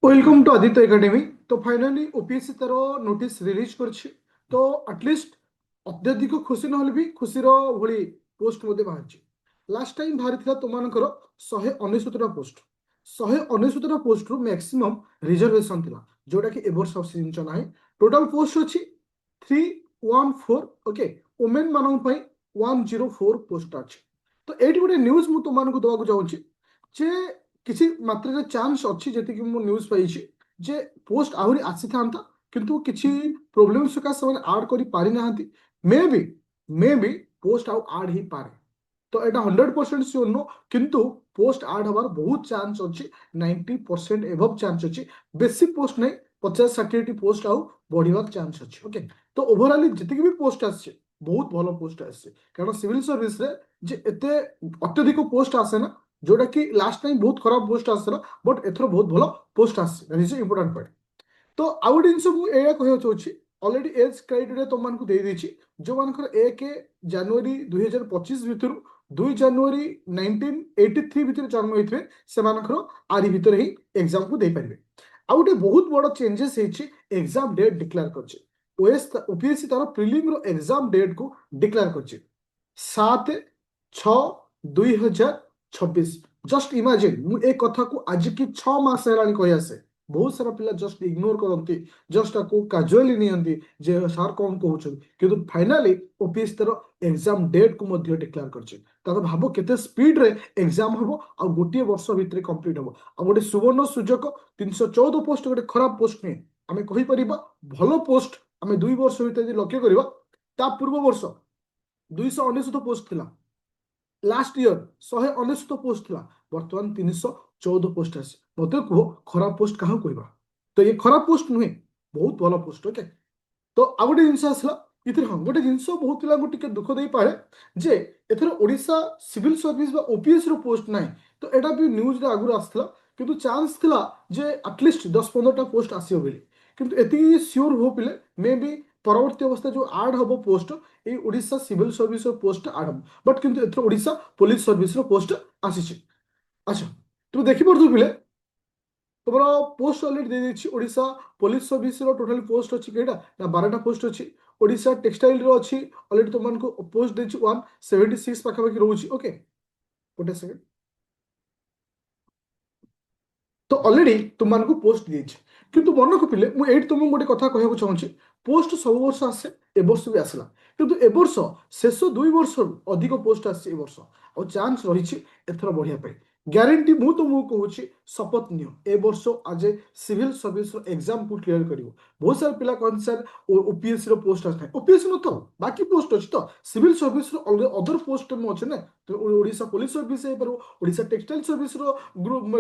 Welcome to Aditya academy. তো finally OPSC তার notice release করছে। তো আটলিস্ট অত্যধিক খুশি নহলে ବି ଖୁସିର ଭଳି ପୋଷ୍ଟ ମଧ୍ୟ ବାହାରିଛି। ଲାଷ୍ଟ ଟାଇମ୍ ବାହାରିଥିଲା ତୁମମାନଙ୍କର 199ଟା ପୋଷ୍ଟ। 199ଟା ପୋଷ୍ଟରୁ ମ୍ୟାକ୍ସିମମ୍ ରିଜର୍ଭେସନ୍ ଥିଲା, ଯୋଉଟାକି ଏ ବର୍ଷ ଆଉ ସେ ଜିନିଷ ନାହିଁ। ଟୋଟାଲ ପୋଷ୍ଟ ଅଛି 314। ଓକେ, ଓମେନ୍ ମାନଙ୍କ ପାଇଁ 104 ପୋଷ୍ଟ ଅଛି। ତ ଏଇଠି ଗୋଟେ ନ୍ୟୁଜ୍ ମୁଁ ତୁମମାନଙ୍କୁ ଦେବାକୁ ଚାହୁଁଛି ଯେ କିଛି ମାତ୍ରାରେ ଚାନ୍ସ ଅଛି, ଯେତିକି ମୁଁ ନ୍ୟୁଜ୍ ପାଇଛି, ଯେ ପୋଷ୍ଟ ଆହୁରି ଆସିଥାନ୍ତା, କିନ୍ତୁ କିଛି ପ୍ରୋବ୍ଲେମ ସକାଶେ ସେମାନେ ଆଡ୍ କରିପାରିନାହାନ୍ତି। ମେ ବି ପୋଷ୍ଟ ଆଉ ଆଡ୍ ହେଇପାରେ। ତ ଏଇଟା 100% ସିଓର ନୁହଁ, କିନ୍ତୁ ପୋଷ୍ଟ ଆଡ୍ ହବାର ବହୁତ ଚାନ୍ସ ଅଛି। 90% ଏଭବ ଚାନ୍ସ ଅଛି। ବେଶୀ ପୋଷ୍ଟ ନାହିଁ, 50-60ଟି ପୋଷ୍ଟ ଆଉ ବଢିବାର ଚାନ୍ସ ଅଛି। ଓକେ, ତ ଓଭରଅଲି ଯେତିକି ବି ପୋଷ୍ଟ ଆସିছে ବହୁତ ଭଲ ପୋଷ୍ଟ ଆସିছে, କାରଣ ସିଭିଲ ସର୍ଭିସରେ ଯେ ଏତେ ଅତ୍ୟଧିକ ପୋଷ୍ଟ ଆସେ ନା, ଯୋଉଟା କି ଲାଷ୍ଟ ଟାଇମ୍ ବହୁତ ଖରାପ ପୋଷ୍ଟ ଆସିଥିଲା, ବଟ୍ ଏଥର ବହୁତ ଭଲ ପୋଷ୍ଟ ଆସିଛି। That is important point. ତ ଆଉ ଗୋଟେ ଜିନିଷ ମୁଁ ଏଇଆ କହିବାକୁ ଚାହୁଁଛି, ଅଲରେଡି ଏଜ୍ କ୍ରାଇଟେରିଆ ତୁମମାନଙ୍କୁ ଦେଇଦେଇଛି। ଯୋଉମାନଙ୍କର 1 ଜାନୁଆରୀ 2025 ଭିତରୁ 2 ଜାନୁଆରୀ 1983 ଭିତରେ ଜନ୍ମ ହେଇଥିବେ, ସେମାନଙ୍କର ଆରି ଭିତରେ ହିଁ ଏକ୍ସାମକୁ ଦେଇପାରିବେ। ଆଉ ଗୋଟେ ବହୁତ ବଡ଼ ଚେଞ୍ଜେସ୍ ହେଇଛି, ଏକ୍ସାମ ଡେଟ୍ ଡିକ୍ଲେୟାର କରିଛି। ଓପିଏସସି ତାର ପ୍ରିଲିମର ଏକ୍ସାମ ଡେଟ୍କୁ ଡିକ୍ଲେୟାର କରିଛି 7/6/2026। ଜଷ୍ଟ ଇମାଜିନ୍, ମୁଁ ଏ କଥାକୁ ଆଜିକି 6 ମାସ ହେଲାଣି କହି ଆସେ। ବହୁତ ସାରା ପିଲା ଜଷ୍ଟ ଇଗ୍ନୋର କରନ୍ତି, ଜଷ୍ଟ ତାକୁ କାଜୁଆଲି ନିଅନ୍ତି ଯେ ସାର୍ କ'ଣ କହୁଛନ୍ତି, କିନ୍ତୁ ଫାଇନାଲି ଓପିଏସସି ତାର ଏକ୍ସାମ ଡେଟ୍କୁ ମଧ୍ୟ ଡିକ୍ଲେୟାର କରିଛି। ତାର ଭାବ କେତେ ସ୍ପିଡରେ ଏକ୍ସାମ ହବ ଆଉ ଗୋଟିଏ ବର୍ଷ ଭିତରେ କମ୍ପ୍ଲିଟ୍ ହବ। ଆଉ ଗୋଟେ ସୁବର୍ଣ୍ଣ ସୁଯୋଗ, 314 ପୋଷ୍ଟ ଗୋଟେ ଖରାପ ପୋଷ୍ଟ ନୁହେଁ। ଆମେ କହିପାରିବା ଭଲ ପୋଷ୍ଟ। ଆମେ 2 ବର୍ଷ ଭିତରେ ଯଦି ଲକ୍ଷ୍ୟ କରିବା, ତା ପୂର୍ବ ବର୍ଷ 299 ପୋଷ୍ଟ ଥିଲା। ଲାଷ୍ଟ ଇୟର 199 ପୋଷ୍ଟ ଥିଲା, ବର୍ତ୍ତମାନ 314 ପୋଷ୍ଟ ଆସିଛି। ମତେ କୁହ, ଖରାପ ପୋଷ୍ଟ କାହାକୁ କହିବା? ତ ଏ ଖରାପ ପୋଷ୍ଟ ନୁହେଁ, ବହୁତ ଭଲ ପୋଷ୍ଟ। ଓକେ, ତ ଆଉ ଗୋଟେ ଜିନିଷ ଆସିଲା ଏଥିରେ। ହଁ, ଗୋଟେ ଜିନିଷ ବହୁତ ପିଲାଙ୍କୁ ଟିକେ ଦୁଃଖ ଦେଇପାରେ ଯେ ଏଥର ଓଡ଼ିଶା ସିଭିଲ ସର୍ଭିସ ବା ଓପିଏସ୍ ର ପୋଷ୍ଟ ନାହିଁ। ତ ଏଇଟା ବି ନ୍ୟୁଜରେ ଆଗରୁ ଆସିଥିଲା, କିନ୍ତୁ ଚାନ୍ସ ଥିଲା ଯେ ଆଟଲିଷ୍ଟ 10-15ଟା ପୋଷ୍ଟ ଆସିବ ବୋଲି। କିନ୍ତୁ ଏତିକି ସିଓର ହୋ ପିଲେ, ମେ ବି ପରବର୍ତ୍ତୀ ଅବସ୍ଥା ଯୋଉ ଆଡ୍ ହବ ପୋଷ୍ଟ, এই ওড়িশা সিভিল সর্ভিসর পোস্ট আরম্ভ, বট কিন্তু এথর ওড়িশা পুলিশ সর্ভিসর পোস্ট আসিছে। আচ্ছা, তুমি ଦେଖିପାରୁଥିବ ପିଲେ, তোমার পোস্ট অলরেডি দিয়ে দিচ্ছি। ওড়িশা পুলিশ সর্ভিসর টোটাল পোস্ট ଅଛି কেইটা না 12টা পোস্ট ଅଛି। ওড়িশা টেক্সটাইলর ଅଛି অলরেডি তোমাকে পোস্ট ଦେଇଛି 176 ପାଖାପାଖି ରହୁଛି। ଓକେ, ଗୋଟେ ସେକେଣ୍ଡ। ତ ଅଲରେଡି ତୁମମାନଙ୍କୁ ପୋଷ୍ଟ ଦେଇଛି, କିନ୍ତୁ ମନେ ରଖିଲେ ମୁଁ ଏଇଠି ତୁମକୁ ଗୋଟେ କଥା କହିବାକୁ ଚାହୁଁଛି। ପୋଷ୍ଟ ସବୁ ବର୍ଷ ଆସେ, ଏ ବର୍ଷ ବି ଆସିଲା, କିନ୍ତୁ ଏ ବର୍ଷ ଶେଷ 2 ବର୍ଷରୁ ଅଧିକ ପୋଷ୍ଟ ଆସିଛି ଏ ବର୍ଷ। ଆଉ ଚାନ୍ସ ରହିଛି ଏଥର ବଢିବା ପାଇଁ। ଗ୍ୟାରେଣ୍ଟି ମୁଁ ତୁମକୁ କହୁଛି, ଶପଥ ନିଅ, ଏ ବର୍ଷ ଆଜ ଏ ସିଭିଲ ସର୍ଭିସର ଏକ୍ସାମକୁ କ୍ଲିୟର କରିବ। ବହୁତ ସାରା ପିଲା କହନ୍ତି ସାର୍ ଓପିଏସସି ର ପୋଷ୍ଟ ଆସିଥାଏ। ଓପିଏସସି ନଥାଉ, ବାକି ପୋଷ୍ଟ ଅଛି ତ। ସିଭିଲ ସର୍ଭିସର ଅଦର ପୋଷ୍ଟ ଅଛି ନା। ଓଡ଼ିଶା ପୋଲିସ ସର୍ଭିସ ହେଇପାରିବ, ଓଡ଼ିଶା ଟେକ୍ସଟାଇଲ ସର୍ଭିସର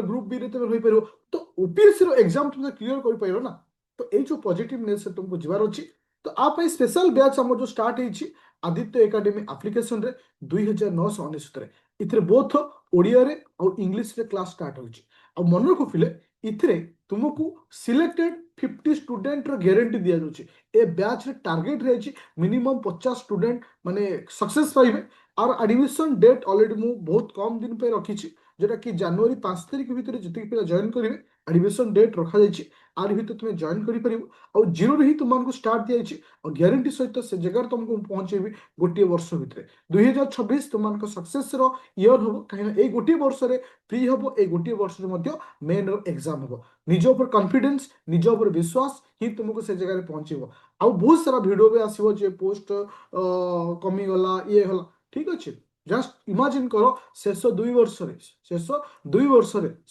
ଗ୍ରୁପ ବିରେ ତମେ ରହିପାରିବ। ତ ଓପିଏସସି ର ଏକ୍ସାମ ତୁମେ କ୍ଲିୟର କରିପାରିବ ନା। ତ ଏଇ ଯୋଉ ପଜିଟିଭନେସ୍ ତୁମକୁ ଯିବାର ଅଛି। ତ ଆ ପାଇଁ ସ୍ପେଶାଲ ବ୍ୟାଚ୍ ଆମର ଯୋଉ ଷ୍ଟାର୍ଟ ହେଇଛି ଆଦିତ୍ୟ ଏକାଡେମୀ ଆପ୍ଲିକେସନରେ 2999 ଏଥିରେ ବୋଥ ଓଡ଼ିଆରେ ଆଉ ଇଂଲିଶରେ କ୍ଲାସ ଷ୍ଟାର୍ଟ ହେଉଛି। ଆଉ ମନେ ରଖିଲେ, ଏଥିରେ ତୁମକୁ ସିଲେକ୍ଟେଡ 50 ଷ୍ଟୁଡେଣ୍ଟର ଗ୍ୟାରେଣ୍ଟି ଦିଆଯାଉଛି। ଏ ବ୍ୟାଚରେ ଟାର୍ଗେଟ ରହିଛି ମିନିମମ୍ 50 ଷ୍ଟୁଡେଣ୍ଟ ମାନେ ସକ୍ସେସ୍ ପାଇବେ। আর আডমিশন ডেট অলরেডি ମୁଁ ବହୁତ କମ ଦିନ ପାଇଁ ରଖିଛି, ଯୋଉଟା କି ଜାନୁଆରୀ 5 ତାରିଖ ଭିତରେ ଯେତିକି ପିଲା ଜଏନ୍ କରିବେ ଆଡମିଶନ ଡେଟ୍ ରଖାଯାଇଛି। ଆରି ଭିତରେ ତୁମେ ଜଏନ୍ କରିପାରିବ। ଆଉ ଜିରୋରୁ ହିଁ ତୁମମାନଙ୍କୁ ଷ୍ଟାର୍ଟ ଦିଆଯାଇଛି। ଆଉ ଗ୍ୟାରେଣ୍ଟି ସହିତ ସେ ଜାଗାରେ ତୁମକୁ ପହଞ୍ଚେଇବି ଗୋଟିଏ ବର୍ଷ ଭିତରେ। 2026 ତୁମମାନଙ୍କ ସକ୍ସେସର ଇୟର ହବ, କାହିଁକିନା ଏଇ ଗୋଟିଏ ବର୍ଷରେ ପ୍ରି ହବ, ଏଇ ଗୋଟିଏ ବର୍ଷରେ ମଧ୍ୟ ମେନ୍ର ଏକ୍ସାମ ହବ। ନିଜ ଉପରେ କନଫିଡେନ୍ସ, ନିଜ ଉପରେ ବିଶ୍ୱାସ ହିଁ ତୁମକୁ ସେ ଜାଗାରେ ପହଞ୍ଚେଇବ। ଆଉ ବହୁତ ସାରା ଭିଡ଼ିଓ ବି ଆସିବ ଯେ ପୋଷ୍ଟ କମିଗଲା, ଇଏ ହେଲା। ঠিক ଅଛି, জাস্ট ইমাজিন করো ଶେଷ 2 ବର୍ଷରେ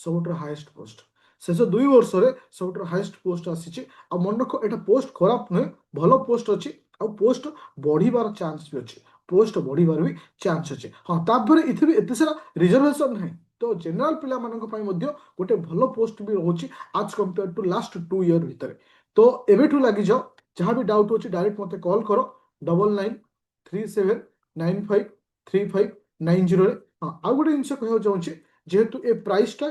ସବୁଠାରୁ ହାଏଷ୍ଟ ପୋଷ୍ଟ, ଶେଷ 2 ବର୍ଷରେ ସବୁଠାରୁ ହାଏଷ୍ଟ ପୋଷ୍ଟ ଆସିଛି। ଆଉ ମନେ ରଖ, ଏଟା ପୋଷ୍ଟ ଖରାପ ନୁହେଁ, ଭଲ ପୋଷ୍ଟ ଅଛି। ଆଉ ପୋଷ୍ଟ ବଢିବାର ଚାନ୍ସ ବି ଅଛି, ପୋଷ୍ଟ ବଢିବାର ବି ଚାନ୍ସ ଅଛି। ହଁ, ତାପରେ ଏଥିରେ ଏତେ ସାରା ରିଜର୍ଭେସନ ନାହିଁ। ତ ଜେନେରାଲ ପିଲାମାନଙ୍କ ପାଇଁ ମଧ୍ୟ ଗୋଟେ ଭଲ ପୋଷ୍ଟ ବି ରହୁଛି ଆଜ କମ୍ପେୟାର ଟୁ ଲାଷ୍ଟ 2 ଇୟର ଭିତରେ। ତ ଏବେଠୁ ଲାଗିଯାଅ, ଯାହା ବି ଡାଉଟ୍ ଅଛି ଡାଇରେକ୍ଟ ମୋତେ କଲ୍ କର 9937953590ରେ। ହଁ, ଆଉ ଗୋଟେ ଜିନିଷ କହିବାକୁ ଚାହୁଁଛି, ଯେହେତୁ ଏ ପ୍ରାଇସଟା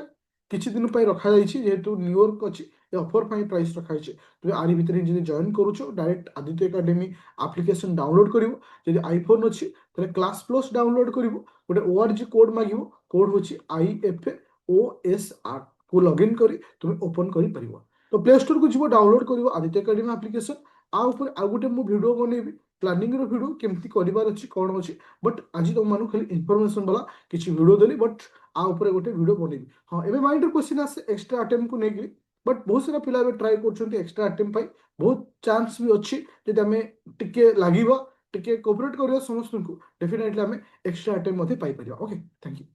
କିଛି ଦିନ ପାଇଁ ରଖାଯାଇଛି, ଯେହେତୁ ନ୍ୟୁୟର୍କ ଅଛି, ଏ ଅଫର ପାଇଁ ପ୍ରାଇସ୍ ରଖାଯାଇଛି। ତୁମେ ଆରି ଭିତରେ ଯଦି ଜଏନ୍ କରୁଛ, direct Aditya academy application download କରିବ। ଯଦି ଆଇଫୋନ୍ ଅଛି ତାହେଲେ କ୍ଲାସ୍ ପ୍ଲସ୍ ଡାଉନଲୋଡ କରିବ। ଗୋଟେ ORG କୋଡ୍ ମାଗିବ, କୋଡ୍ ହେଉଛି IFOSR। को लॉगिन करी तुम ओपन करि परिबो। तो प्ले स्टोर को जीव डाउनलोड करिवो आदित्य एकेडमी एप्लिकेशन। आ ऊपर आ गोटे मु वीडियो बनेबी प्लानिंग रो वीडियो केमती करिवार अछि कोन अछि, बट आज तुम मानु खाली इन्फॉर्मेशन वाला किछि वीडियो देली, बट आ ऊपर गोटे वीडियो बनेबी। हाँ एबे माइंड रे क्वेश्चन आसे एक्स्ट्रा अटेम्प्ट को नेकी, बट बहुत सारा पिला एबे ट्राई करछन्ती एक्स्ट्रा अटेम्प्ट पाई। बहुत चांस भी अछि जदि हमें टिके लागिबा टिके कोऑपरेट करियो समस्त को डेफिनेटली हमें एक्स्ट्रा अटेम्प्ट मध्ये पाई परिबा। Okay thank you.